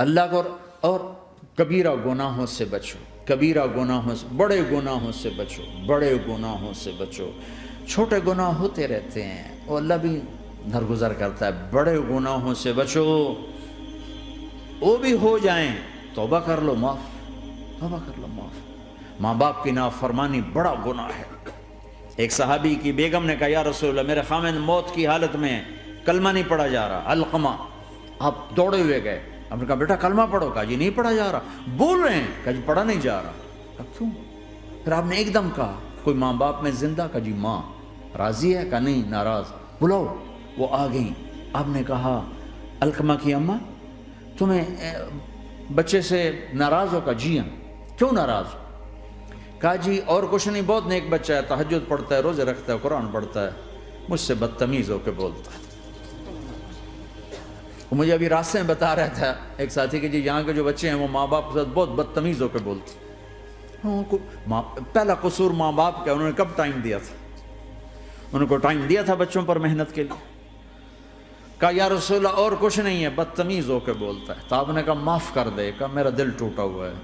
اللہ کو اور کبیرہ گناہوں سے بچو، کبیرہ گناہوں سے، بڑے گناہوں سے بچو، بڑے گناہوں سے بچو۔ چھوٹے گناہ ہوتے رہتے ہیں اور اللہ بھی درگزر کرتا ہے، بڑے گناہوں سے بچو، وہ بھی ہو جائیں توبہ کر لو معاف، توبہ کر لو معاف۔ ماں باپ کی نافرمانی بڑا گناہ ہے۔ ایک صحابی کی بیگم نے کہا یا رسول اللہ میرے خامند موت کی حالت میں کلمہ نہیں پڑھا جا رہا، علقمہ۔ آپ دوڑے ہوئے گئے، آپ نے کہا بیٹا کلمہ پڑھو، کہا جی نہیں پڑھا جا رہا، بول رہے ہیں، کہا جی پڑھا نہیں جا رہا، کہا کیوں؟ پھر آپ نے ایک دم کہا کوئی ماں باپ میں زندہ؟ کہا جی ماں راضی ہے؟ کہا نہیں ناراض، بلاؤ۔ وہ آ گئیں۔ آپ نے کہا علقمہ کی اماں تمہیں بچے سے ناراض ہو؟ کہا جی ہاں۔ کیوں ناراض ہو؟ کہا جی اور کچھ نہیں، بہت نیک بچہ ہے، تہجد پڑھتا ہے، روزے رکھتا ہے، قرآن پڑھتا ہے، مجھ سے بدتمیز ہو کے بولتا ہے۔ وہ مجھے ابھی راستے میں بتا رہا تھا ایک ساتھی کہ جی یہاں کے جو بچے ہیں وہ ماں باپ کے ساتھ بہت بدتمیز ہو کے بولتے ہیں۔ پہلا قصور ماں باپ کا، انہوں نے کب ٹائم دیا تھا؟ انہوں کو ٹائم دیا تھا بچوں پر محنت کے لیے؟ کہا یا رسول اللہ اور کچھ نہیں ہے، بدتمیز ہو کے بولتا ہے۔ تو آپ نے کہا معاف کر دے، کہا میرا دل ٹوٹا ہوا ہے۔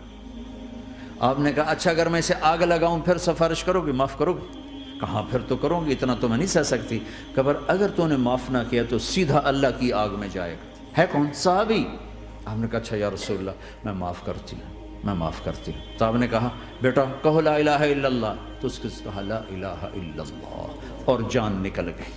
آپ نے کہا اچھا اگر میں اسے آگ لگاؤں پھر سفارش کرو گی، معاف کرو گی؟ کہا پھر تو کروں گی، اتنا تو میں نہیں سہ سکتی۔ کہ پر اگر تو نے معاف نہ کیا تو سیدھا اللہ کی آگ میں جائے گا۔ ہے کون؟ صحابی۔ آپ نے کہا اچھا یا رسول اللہ میں معاف کرتی ہوں، میں معاف کرتی ہوں۔ تو آپ نے کہا بیٹا کہو لا الہ الا اللہ، تو اس کے کہا لا الہ الا اللہ، اور جان نکل گئی۔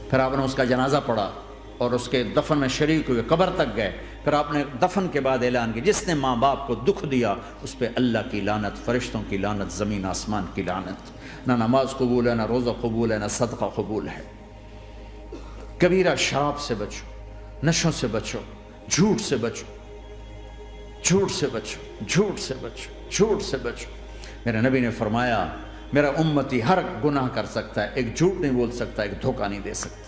پھر آپ نے اس کا جنازہ پڑھا اور اس کے دفن میں شریک ہوئے، قبر تک گئے۔ پھر آپ نے دفن کے بعد اعلان کیا جس نے ماں باپ کو دکھ دیا اس پہ اللہ کی لعنت، فرشتوں کی لعنت، زمین آسمان کی لعنت۔ نہ نماز قبول ہے، نہ روزہ قبول ہے، نہ صدقہ قبول ہے۔ کبیرہ شراب سے بچو، نشوں سے بچو، جھوٹ سے بچو، جھوٹ سے بچو، جھوٹ سے بچو، جھوٹ سے بچو۔ میرے نبی نے فرمایا میرا امتی ہر گناہ کر سکتا ہے، ایک جھوٹ نہیں بول سکتا، ایک دھوکہ نہیں دے سکتا۔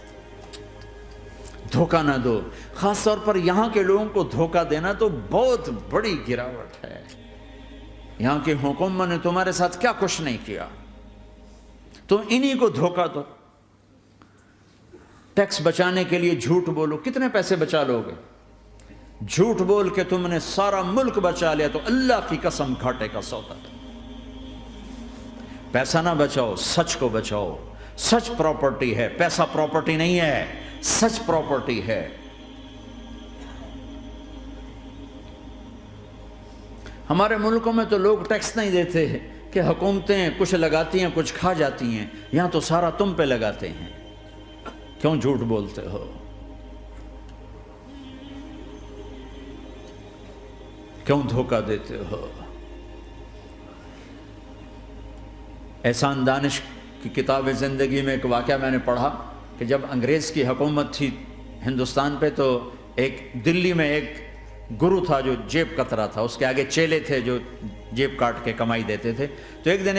دھوکہ نہ دو، خاص طور پر یہاں کے لوگوں کو دھوکہ دینا تو بہت بڑی گراوٹ ہے۔ یہاں کی حکومت نے تمہارے ساتھ کیا کچھ نہیں کیا، تم انہی کو دھوکہ دو۔ ٹیکس بچانے کے لیے جھوٹ بولو، کتنے پیسے بچا لو گے؟ جھوٹ بول کے تم نے سارا ملک بچا لیا تو اللہ کی قسم گھاٹے کا سودا۔ پیسہ نہ بچاؤ، سچ کو بچاؤ۔ سچ پراپرٹی ہے، پیسہ پراپرٹی نہیں ہے، سچ پراپرٹی ہے۔ ہمارے ملکوں میں تو لوگ ٹیکس نہیں دیتے کہ حکومتیں کچھ لگاتی ہیں کچھ کھا جاتی ہیں، یہاں تو سارا تم پہ لگاتے ہیں۔ کیوں جھوٹ بولتے ہو؟ کیوں دھوکہ دیتے ہو؟ احسان دانش کی کتاب زندگی میں ایک واقعہ میں نے پڑھا کہ جب انگریز کی حکومت تھی ہندوستان پہ تو ایک دلی میں ایک گرو تھا جو جیب کترا تھا، اس کے آگے چیلے تھے جو جیب کاٹ کے کمائی دیتے تھے۔ تو ایک دن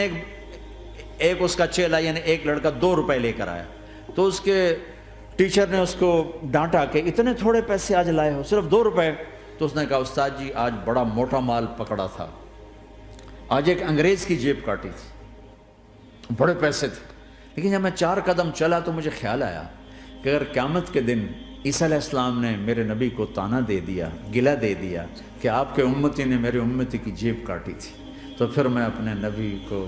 ایک اس کا چیلا یعنی ایک لڑکا 2 روپے لے کر آیا، تو اس کے ٹیچر نے اس کو ڈانٹا کہ اتنے تھوڑے پیسے آج لائے ہو، صرف 2 روپے۔ تو اس نے کہا استاد جی آج بڑا موٹا مال پکڑا تھا، آج ایک انگریز کی جیب کاٹی تھی، بڑے پیسے تھے۔ لیکن جب میں 4 قدم چلا تو مجھے خیال آیا کہ اگر قیامت کے دن عیسیٰ علیہ السلام نے میرے نبی کو تانا دے دیا، گلہ دے دیا کہ آپ کے امتی نے میرے امتی کی جیب کاٹی تھی، تو پھر میں اپنے نبی کو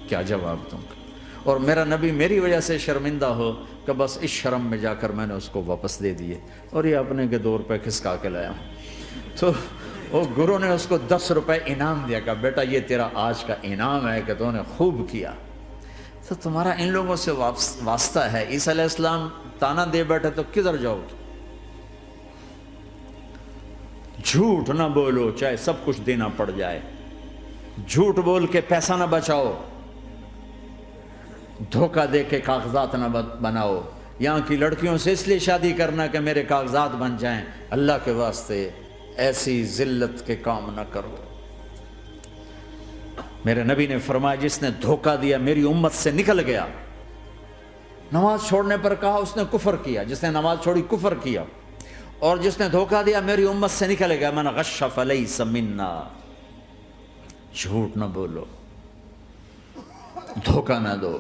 کیا جواب دوں گا؟ اور میرا نبی میری وجہ سے شرمندہ ہو کہ بس اس شرم میں جا کر میں نے اس کو واپس دے دیے اور یہ اپنے کے 2 روپے کھسکا کے لایا ہوں۔ تو وہ گرو نے اس کو 10 روپے انعام دیا کہ بیٹا یہ تیرا آج کا انعام ہے کہ تو نے خوب کیا۔ تو تمہارا ان لوگوں سے واسطہ ہے، عیسیٰ علیہ السلام تانا دے بیٹھے تو کدھر جاؤ گے؟ جھوٹ نہ بولو چاہے سب کچھ دینا پڑ جائے، جھوٹ بول کے پیسہ نہ بچاؤ، دھوکہ دے کے کاغذات نہ بناؤ۔ یہاں کی لڑکیوں سے اس لیے شادی کرنا کہ میرے کاغذات بن جائیں، اللہ کے واسطے ایسی ذلت کے کام نہ کرو۔ میرے نبی نے فرمایا جس نے دھوکہ دیا میری امت سے نکل گیا۔ نماز چھوڑنے پر کہا اس نے کفر کیا، جس نے نماز چھوڑی کفر کیا، اور جس نے دھوکہ دیا میری امت سے نکل گیا۔ من غش فلیس منا۔ جھوٹ نہ بولو، دھوکہ نہ دو،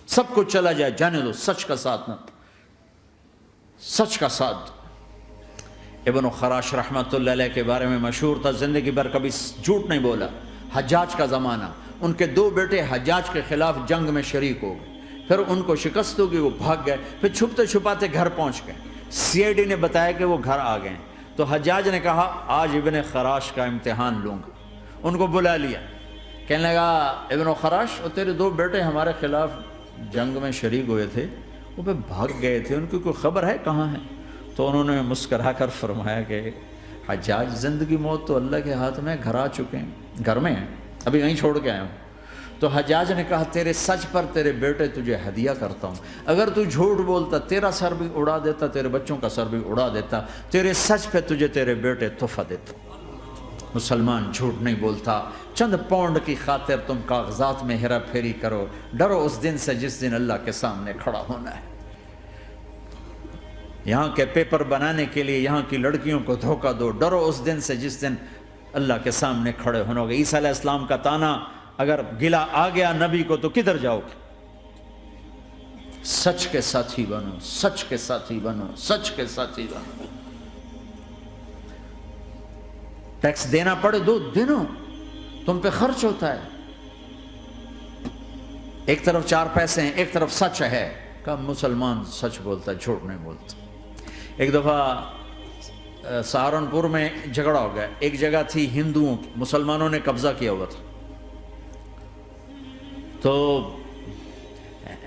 سب کچھ چلا جائے جانے دو، سچ کا ساتھ نہ، سچ کا ساتھ دو۔ ابن خراش رحمۃ اللہ علیہ کے بارے میں مشہور تھا، زندگی بھر کبھی جھوٹ نہیں بولا۔ حجاج کا زمانہ، ان کے 2 بیٹے حجاج کے خلاف جنگ میں شریک ہو گئے، پھر ان کو شکست ہوگی، وہ بھاگ گئے، پھر چھپتے چھپاتے گھر پہنچ گئے۔ سی آئی ڈی نے بتایا کہ وہ گھر آ گئے، تو حجاج نے کہا آج ابن خراش کا امتحان لوں گا۔ ان کو بلا لیا، کہنے لگا ابن خراش، وہ تیرے 2 بیٹے ہمارے خلاف جنگ میں شریک ہوئے تھے، وہ پہ بھاگ گئے تھے، ان کی کوئی خبر ہے کہاں ہے؟ تو انہوں نے مسکرا کر فرمایا کہ حجاج، زندگی موت تو اللہ کے ہاتھ میں، گھر آ چکے ہیں، گھر میں ہیں، ابھی وہیں چھوڑ کے آیا ہوں۔ تو حجاج نے کہا تیرے سچ پر تیرے بیٹے تجھے ہدیہ کرتا ہوں، اگر تو جھوٹ بولتا تیرا سر بھی اڑا دیتا، تیرے بچوں کا سر بھی اڑا دیتا، تیرے سچ پہ تجھے تیرے بیٹے تحفہ دیتا۔ مسلمان جھوٹ نہیں بولتا۔ چند پاؤنڈ کی خاطر تم کاغذات میں ہیرا پھیری کرو، ڈرو اس دن سے جس دن اللہ کے سامنے کھڑا ہونا ہے۔ یہاں کے پیپر بنانے کے لیے یہاں کی لڑکیوں کو دھوکہ دو، ڈرو اس دن سے جس دن اللہ کے سامنے کھڑے ہونا ہوگا۔ عیسیٰ علیہ السلام کا تانا اگر گلا آ گیا نبی کو تو کدھر جاؤ گے؟ سچ کے ساتھی بنو، سچ کے ساتھی بنو، سچ کے ساتھی بنو۔ ٹیکس دینا پڑے دو، دینو، تم پہ خرچ ہوتا ہے۔ ایک طرف 4 پیسے ہیں، ایک طرف سچ ہے، کہ مسلمان سچ بولتا ہے، جھوٹ نہیں بولتا۔ ایک دفعہ سہارنپور میں جھگڑا ہو گیا، ایک جگہ تھی ہندوؤں کی، مسلمانوں نے قبضہ کیا ہوا تھا، تو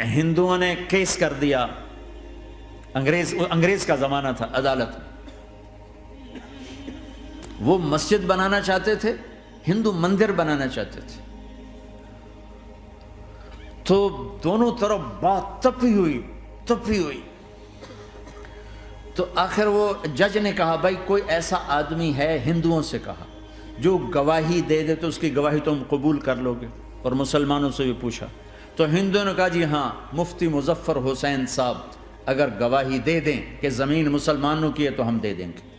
ہندوؤں نے کیس کر دیا، انگریز کا زمانہ تھا، عدالت میں۔ وہ مسجد بنانا چاہتے تھے، ہندو مندر بنانا چاہتے تھے، تو دونوں طرف بات تپی ہوئی، تو آخر وہ جج نے کہا بھائی کوئی ایسا آدمی ہے، ہندوؤں سے کہا، جو گواہی دے دے تو اس کی گواہی تم قبول کر لو گے؟ اور مسلمانوں سے بھی پوچھا، تو ہندوؤں نے کہا جی ہاں، مفتی مظفر حسین صاحب اگر گواہی دے دیں کہ زمین مسلمانوں کی ہے تو ہم دے دیں گے۔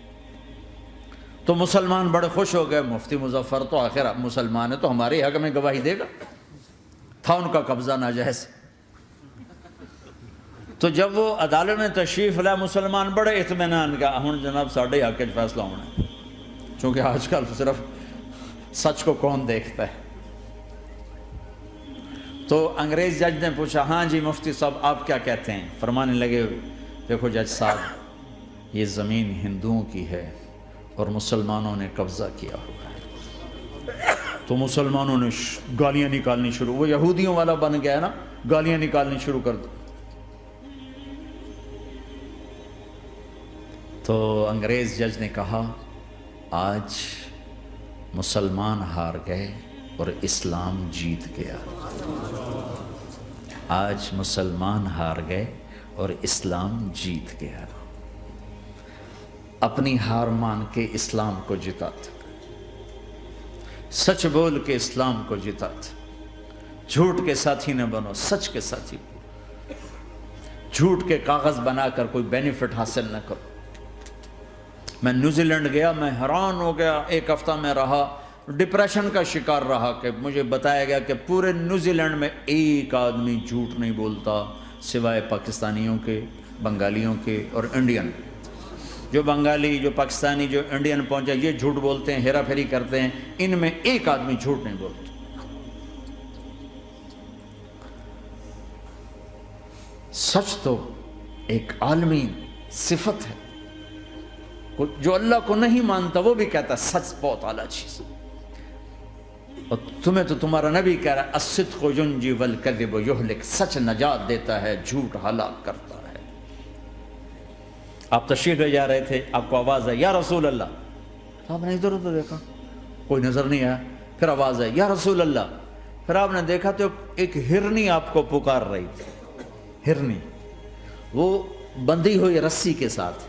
تو مسلمان بڑے خوش ہو گئے، مفتی مظفر تو آخر مسلمان ہے تو ہمارے حق میں گواہی دے گا، تھا ان کا قبضہ ناجائز۔ تو جب وہ عدالت میں تشریف لائے، مسلمان بڑے اطمینان کا، ہن جناب ساڈے حق وچ فیصلہ ہونا ہے، چونکہ آج کل صرف سچ کو کون دیکھتا ہے۔ تو انگریز جج نے پوچھا ہاں جی مفتی صاحب آپ کیا کہتے ہیں؟ فرمانے لگے دیکھو جج صاحب، یہ زمین ہندوؤں کی ہے اور مسلمانوں نے قبضہ کیا ہوا ہے۔ تو مسلمانوں نے گالیاں نکالنی شروع، وہ یہودیوں والا بن گیا نا، گالیاں نکالنی شروع کر دی۔ تو انگریز جج نے کہا آج مسلمان ہار گئے اور اسلام جیت گیا، آج مسلمان ہار گئے اور اسلام جیت گیا۔ اپنی ہار مان کے اسلام کو جتاتا، سچ بول کے اسلام کو جتاتا۔ جھوٹ کے ساتھی نہ بنو، سچ کے ساتھی بنو۔ جھوٹ کے کاغذ بنا کر کوئی بینیفٹ حاصل نہ کرو۔ میں نیوزی لینڈ گیا، میں حیران ہو گیا، 1 ہفتہ میں رہا، ڈپریشن کا شکار رہا کہ مجھے بتایا گیا کہ پورے نیوزی لینڈ میں ایک آدمی جھوٹ نہیں بولتا سوائے پاکستانیوں کے، بنگالیوں کے اور انڈین۔ جو بنگالی، جو پاکستانی، جو انڈین پہنچے یہ جھوٹ بولتے ہیں، ہیرا پھیری کرتے ہیں، ان میں ایک آدمی جھوٹ نہیں بولتا۔ سچ تو ایک عالمی صفت ہے، جو اللہ کو نہیں مانتا وہ بھی کہتا ہے سچ بہت اعلیٰ چیز ہے۔ اور تمہیں تو تمہارا نبی کہہ رہا ہے الصدق ینجی والکذب یہلک، سچ نجات دیتا ہے، جھوٹ ہلاک کرتا ہے۔ آپ تشریف لے جا رہے تھے، آپ کو آواز ہے یا رسول اللہ، آپ نے ادھر ادھر دیکھا، کوئی نظر نہیں آیا، پھر آواز ہے یا رسول اللہ، پھر آپ نے دیکھا تو ایک ہرنی آپ کو پکار رہی تھی، ہرنی، وہ بندھی ہوئی رسی کے ساتھ۔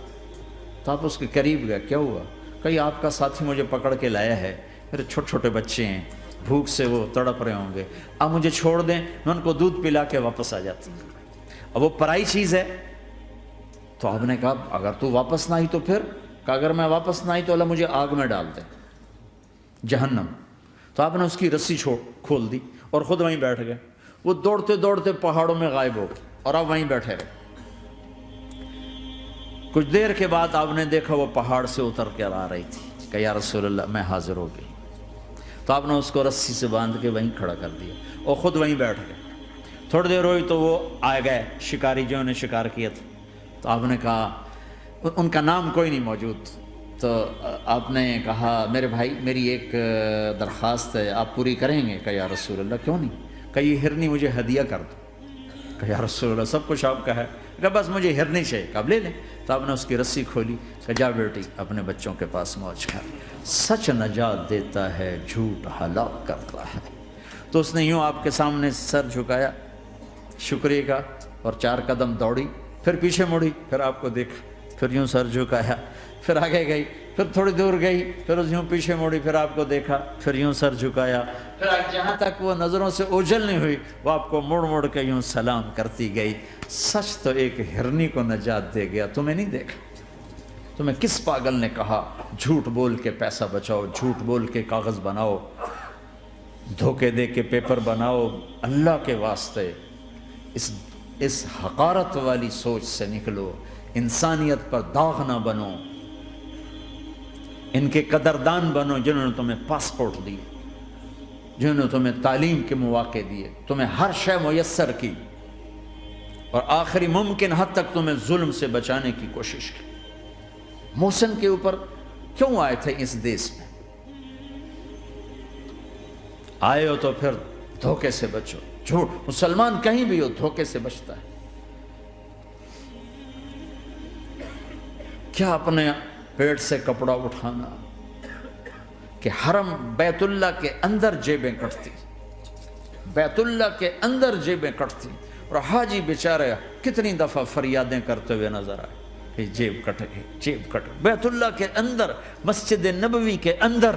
تو آپ اس کے قریب گئے، کیا ہوا؟ کہیں آپ کا ساتھی مجھے پکڑ کے لایا ہے، میرے چھوٹے چھوٹے بچے ہیں، بھوک سے وہ تڑپ رہے ہوں گے، آپ مجھے چھوڑ دیں، میں ان کو دودھ پلا کے واپس آ جاتا ہوں۔ اب وہ پرائی چیز ہے، تو آپ نے کہا اگر تو واپس نہ آئی تو پھر، کہ اگر میں واپس نہ آئی تو اللہ مجھے آگ میں ڈال دے، جہنم۔ تو آپ نے اس کی رسی کھول دی اور خود وہیں بیٹھ گئے۔ وہ دوڑتے دوڑتے پہاڑوں میں غائب ہو گئے اور آپ وہیں بیٹھے رہے۔ کچھ دیر کے بعد آپ نے دیکھا وہ پہاڑ سے اتر کر آ رہی تھی کہ یا رسول اللہ میں حاضر ہو گئی. تو آپ نے اس کو رسی سے باندھ کے وہیں کھڑا کر دیا اور خود وہیں بیٹھ گئے. تھوڑی دیر ہوئی تو وہ آ گئے شکاری جو نے شکار کیا تھا. تو آپ نے کہا، ان کا نام کوئی نہیں موجود، تو آپ نے کہا میرے بھائی میری ایک درخواست ہے، آپ پوری کریں گے؟ کہ یا رسول اللہ کیوں نہیں؟ کہ یہ ہرنی مجھے ہدیہ کر دو. کہ یا رسول اللہ سب کچھ آپ کا ہے. کہ بس مجھے ہرنی چاہیے. کہ آپ لے لیں. تو آپ نے اس کی رسی کھولی کہ جا بیٹی اپنے بچوں کے پاس موج کر. سچ نجات دیتا ہے، جھوٹ ہلاک کرتا ہے. تو اس نے یوں آپ کے سامنے سر جھکایا شکریہ کا اور 4 قدم دوڑی، پھر پیچھے مڑی، پھر آپ کو دیکھا، پھر یوں سر جھکایا، پھر آگے گئی، پھر تھوڑی دور گئی، پھر یوں پیچھے مڑی، پھر آپ کو دیکھا، پھر یوں سر جھکایا، پھر جہاں تک وہ نظروں سے اوجھل نہیں ہوئی وہ آپ کو مڑ مڑ کے یوں سلام کرتی گئی. سچ تو ایک ہرنی کو نجات دے گیا، تمہیں نہیں دیکھا. تمہیں کس پاگل نے کہا جھوٹ بول کے پیسہ بچاؤ، جھوٹ بول کے کاغذ بناؤ، دھوکے دے کے پیپر بناؤ؟ اللہ کے واسطے اس حقارت والی سوچ سے نکلو. انسانیت پر داغ نہ بنو. ان کے قدردان بنو جنہوں نے تمہیں پاسپورٹ دیے، جنہوں نے تمہیں تعلیم کے مواقع دیے، تمہیں ہر شے میسر کی، اور آخری ممکن حد تک تمہیں ظلم سے بچانے کی کوشش کی. محسن کے اوپر کیوں آئے تھے اس دیس میں؟ آئے ہو تو پھر دھوکے سے بچو. جھوٹ، مسلمان کہیں بھی ہو دھوکے سے بچتا ہے. کیا اپنے پیٹ سے کپڑا اٹھانا کہ حرم بیت اللہ کے اندر جیبیں کٹتی، بیت اللہ کے اندر جیبیں کٹتی، اور حاجی بیچارے کتنی دفعہ فریادیں کرتے ہوئے نظر آئے کہ جیب کٹ گئی، جیب کٹ گئی. بیت اللہ کے اندر، مسجد نبوی کے اندر